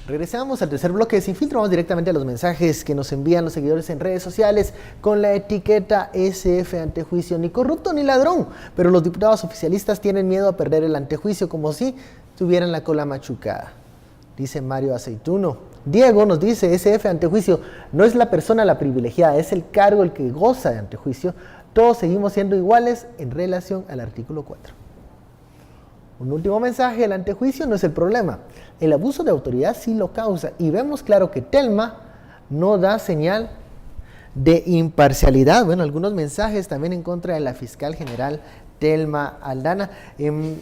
Regresamos al tercer bloque de Sin Filtro. Vamos directamente a los mensajes que nos envían los seguidores en redes sociales con la etiqueta SF Antejuicio. Ni corrupto ni ladrón, pero los diputados oficialistas tienen miedo a perder el antejuicio como si tuvieran la cola machucada, dice Mario Aceituno. Diego nos dice, SF Antejuicio, no es la persona la privilegiada, es el cargo el que goza de antejuicio. Todos seguimos siendo iguales en relación al artículo 4. Un último mensaje, el antejuicio no es el problema. El abuso de autoridad sí lo causa y vemos claro que Telma no da señal de imparcialidad. Bueno, algunos mensajes también en contra de la fiscal general Telma Aldana.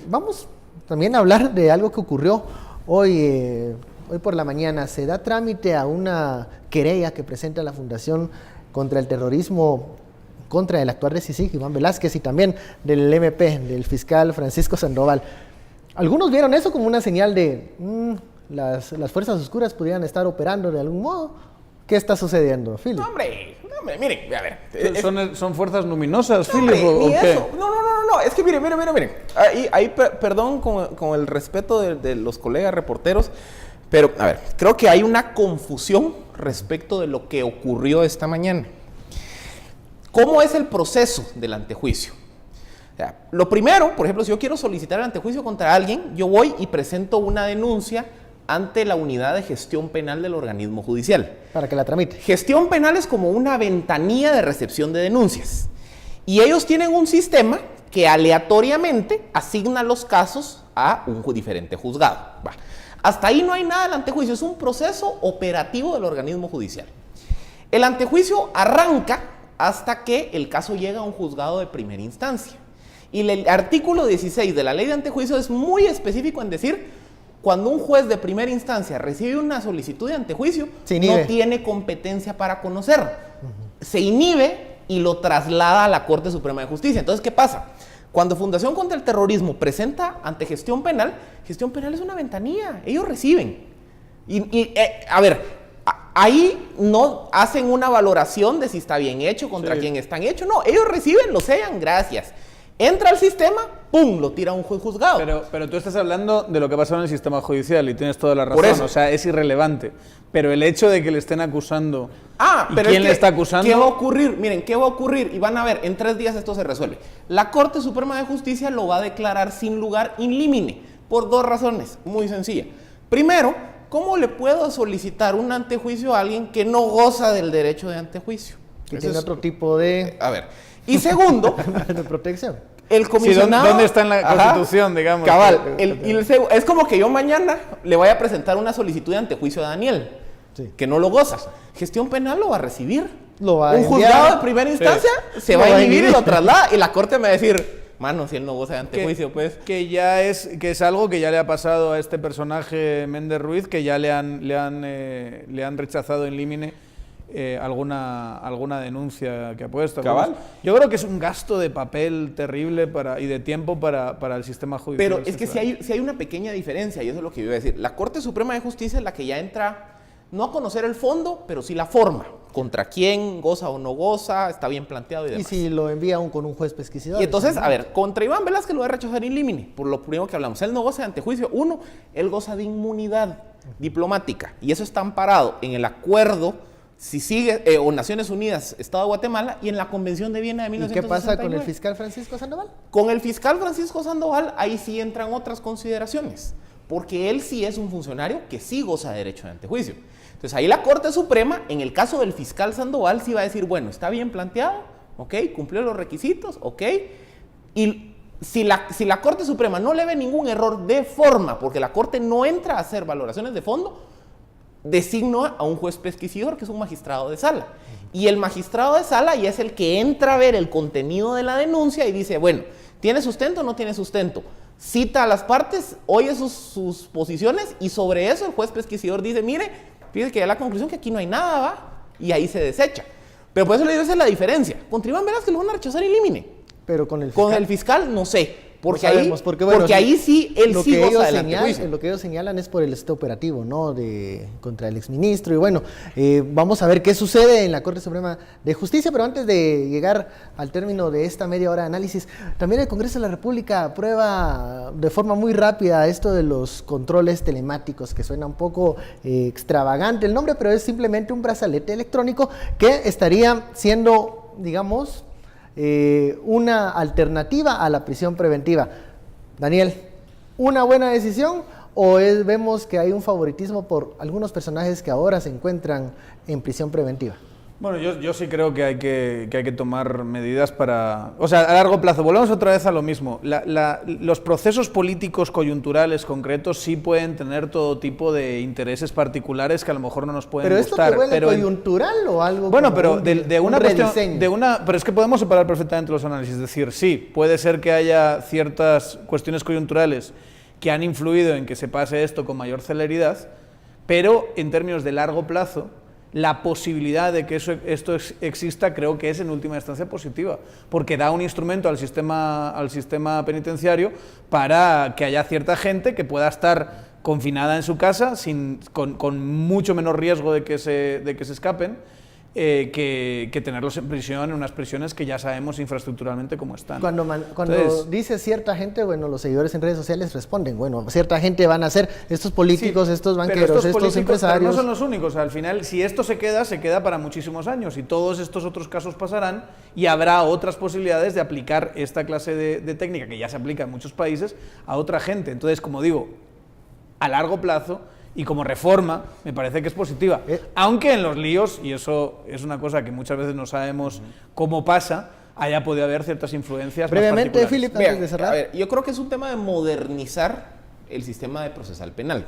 Vamos también a hablar de algo que ocurrió hoy por la mañana. Se da trámite a una querella que presenta la Fundación contra el Terrorismo contra el actual de CICIG, Iván Velázquez, y también del MP, del fiscal Francisco Sandoval. Algunos vieron eso como una señal de las fuerzas oscuras podrían estar operando de algún modo. ¿Qué está sucediendo, Philip? No, hombre, miren, a ver. ¿Son fuerzas luminosas, Philip? No, ¿o qué? eso. No, es que miren. Ahí perdón con el respeto de los colegas reporteros, pero, a ver, creo que hay una confusión respecto de lo que ocurrió esta mañana. ¿Cómo es el proceso del antejuicio? O sea, lo primero, por ejemplo, si yo quiero solicitar el antejuicio contra alguien, yo voy y presento una denuncia ante la unidad de gestión penal del organismo judicial. Para que la tramite. Gestión penal es como una ventanilla de recepción de denuncias. Y ellos tienen un sistema que aleatoriamente asigna los casos a un diferente juzgado. Va. Hasta ahí no hay nada del antejuicio, es un proceso operativo del organismo judicial. El antejuicio arranca hasta que el caso llega a un juzgado de primera instancia. Y el artículo 16 de la ley de antejuicio es muy específico en decir, cuando un juez de primera instancia recibe una solicitud de antejuicio, no tiene competencia para conocer. Se inhibe y lo traslada a la Corte Suprema de Justicia. Entonces, ¿qué pasa? Cuando Fundación contra el Terrorismo presenta ante Gestión Penal es una ventanilla, ellos reciben. A ver, ahí no hacen una valoración de si está bien hecho, contra quién están hechos. No, ellos reciben, lo sellan, gracias. Entra al sistema, ¡pum!, lo tira a un juez juzgado. Pero tú estás hablando de lo que pasó en el sistema judicial y tienes toda la razón, o sea, es irrelevante. Pero el hecho de que le estén acusando, pero ¿quién le está acusando? ¿Qué va a ocurrir? Miren, ¿qué va a ocurrir? Y van a ver, en 3 días esto se resuelve. La Corte Suprema de Justicia lo va a declarar sin lugar in limine, por 2 razones, muy sencillas. Primero, ¿cómo le puedo solicitar un antejuicio a alguien que no goza del derecho de antejuicio? Que tiene otro tipo de... A ver. Y segundo... de protección. El comisionado... Sí, ¿dónde está en la Constitución, digamos? Cabal. Es como que yo mañana le voy a presentar una solicitud de antejuicio a Daniel, que no lo goza. Gestión penal lo va a recibir. Un juzgado de primera instancia se va a inhibir y lo traslada. Y la Corte me va a decir... Mano, si él no goza de antejuicio, pues... Que es algo que ya le ha pasado a este personaje Méndez Ruiz, que ya le han rechazado en límine alguna denuncia que ha puesto. ¿Cabal? Yo creo que es un gasto de papel terrible y de tiempo para el sistema judicial. Pero es que si hay una pequeña diferencia, y eso es lo que yo iba a decir. La Corte Suprema de Justicia es la que ya entra, no a conocer el fondo, pero sí la forma. Contra quién goza o no goza, está bien planteado y demás. Y si lo envía con un juez pesquisidor. Y entonces, a ver, contra Iván Velázquez lo va a rechazar in limine, por lo primero que hablamos. Él no goza de antejuicio. 1, él goza de inmunidad diplomática. Y eso está amparado en el acuerdo, si sigue, o Naciones Unidas, Estado de Guatemala, y en la Convención de Viena de 1969. ¿Y qué pasa con el fiscal Francisco Sandoval? Con el fiscal Francisco Sandoval, ahí sí entran otras consideraciones. Porque él sí es un funcionario que sí goza de derecho de antejuicio. Entonces ahí la Corte Suprema, en el caso del fiscal Sandoval, sí va a decir, bueno, está bien planteado, ok, cumplió los requisitos, ok, y si la Corte Suprema no le ve ningún error de forma, porque la Corte no entra a hacer valoraciones de fondo, designa a un juez pesquisidor, que es un magistrado de sala. Y el magistrado de sala ya es el que entra a ver el contenido de la denuncia y dice, bueno, ¿tiene sustento o no tiene sustento? Cita a las partes, oye sus posiciones, y sobre eso el juez pesquisidor dice, mire, fíjese que ya la conclusión que aquí no hay nada, ¿va? Y ahí se desecha. Pero por eso le digo, esa es la diferencia. Contra Iván Velázquez lo van a rechazar in limine. Pero con el fiscal. Con el fiscal, no sé. Porque, No sabemos, porque bueno, ahí sí él lo sí que goza ellos del antejuicio. lo que ellos señalan es por el este operativo, ¿no? Contra el exministro. Y bueno, vamos a ver qué sucede en la Corte Suprema de Justicia, pero antes de llegar al término de esta media hora de análisis, también el Congreso de la República aprueba de forma muy rápida esto de los controles telemáticos, que suena un poco extravagante el nombre, pero es simplemente un brazalete electrónico que estaría siendo, digamos, una alternativa a la prisión preventiva. Daniel, ¿una buena decisión o vemos que hay un favoritismo por algunos personajes que ahora se encuentran en prisión preventiva? Bueno, yo sí creo que hay que tomar medidas para... O sea, a largo plazo, volvemos otra vez a lo mismo. Los procesos políticos coyunturales concretos sí pueden tener todo tipo de intereses particulares que a lo mejor no nos pueden gustar. ¿Pero esto te huele coyuntural o algo? Bueno, pero de una cuestión... rediseño? Pero es que podemos separar perfectamente los análisis. Es decir, sí, puede ser que haya ciertas cuestiones coyunturales que han influido en que se pase esto con mayor celeridad, pero en términos de largo plazo, la posibilidad de que esto exista creo que es en última instancia positiva, porque da un instrumento al sistema penitenciario para que haya cierta gente que pueda estar confinada en su casa con mucho menor riesgo de que se escapen, que tenerlos en prisión, en unas prisiones que ya sabemos infraestructuralmente cómo están. Cuando Entonces, dice cierta gente, bueno, los seguidores en redes sociales responden, bueno, cierta gente van a ser estos políticos, sí, estos banqueros, estos empresarios. Pero no son los únicos, al final, si esto se queda para muchísimos años y todos estos otros casos pasarán y habrá otras posibilidades de aplicar esta clase de técnica que ya se aplica en muchos países a otra gente. Entonces, como digo, a largo plazo y como reforma, me parece que es positiva. Aunque en los líos, y eso es una cosa que muchas veces no sabemos cómo pasa, haya podido haber ciertas influencias. Brevemente, Philip, antes de cerrar. A ver, yo creo que es un tema de modernizar el sistema de procesal penal.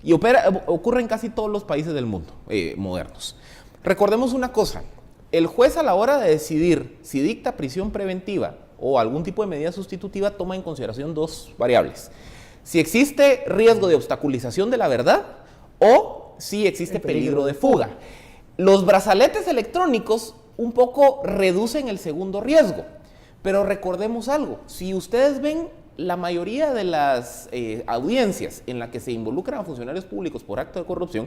Y ocurre en casi todos los países del mundo modernos. Recordemos una cosa, el juez a la hora de decidir si dicta prisión preventiva o algún tipo de medida sustitutiva toma en consideración dos variables. Si existe riesgo de obstaculización de la verdad o si existe peligro de fuga. Los brazaletes electrónicos un poco reducen el segundo riesgo, pero recordemos algo, si ustedes ven la mayoría de las audiencias en las que se involucran a funcionarios públicos por acto de corrupción,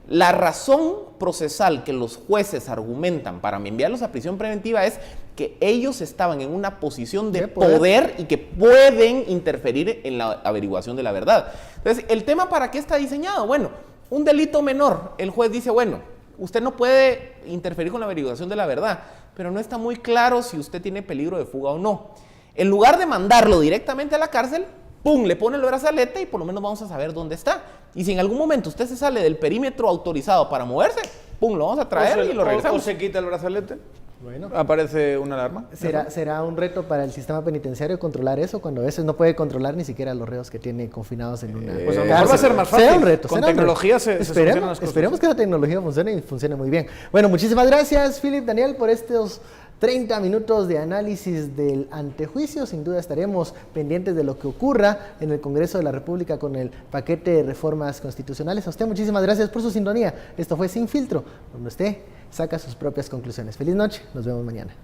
la razón procesal que los jueces argumentan para enviarlos a prisión preventiva es que ellos estaban en una posición de poder y que pueden interferir en la averiguación de la verdad. Entonces, ¿el tema para qué está diseñado? Bueno, un delito menor, el juez dice, bueno, usted no puede interferir con la averiguación de la verdad, pero no está muy claro si usted tiene peligro de fuga o no. En lugar de mandarlo directamente a la cárcel, ¡pum!, le pone el brazalete y por lo menos vamos a saber dónde está. Y si en algún momento usted se sale del perímetro autorizado para moverse, ¡pum!, lo vamos a traer y lo regresamos. ¿O se quita el brazalete? Bueno, aparece una alarma. ¿Será un reto para el sistema penitenciario controlar eso cuando a veces no puede controlar ni siquiera los reos que tiene confinados en una... Pues a lo mejor va a ser más fácil. Será un reto. Con tecnología se solucionan las cosas. Esperemos que esa tecnología funcione y funcione muy bien. Bueno, muchísimas gracias, Philip, Daniel, por estos 30 minutos de análisis del antejuicio. Sin duda estaremos pendientes de lo que ocurra en el Congreso de la República con el paquete de reformas constitucionales. A usted muchísimas gracias por su sintonía. Esto fue Sin Filtro, donde usted saca sus propias conclusiones. Feliz noche, nos vemos mañana.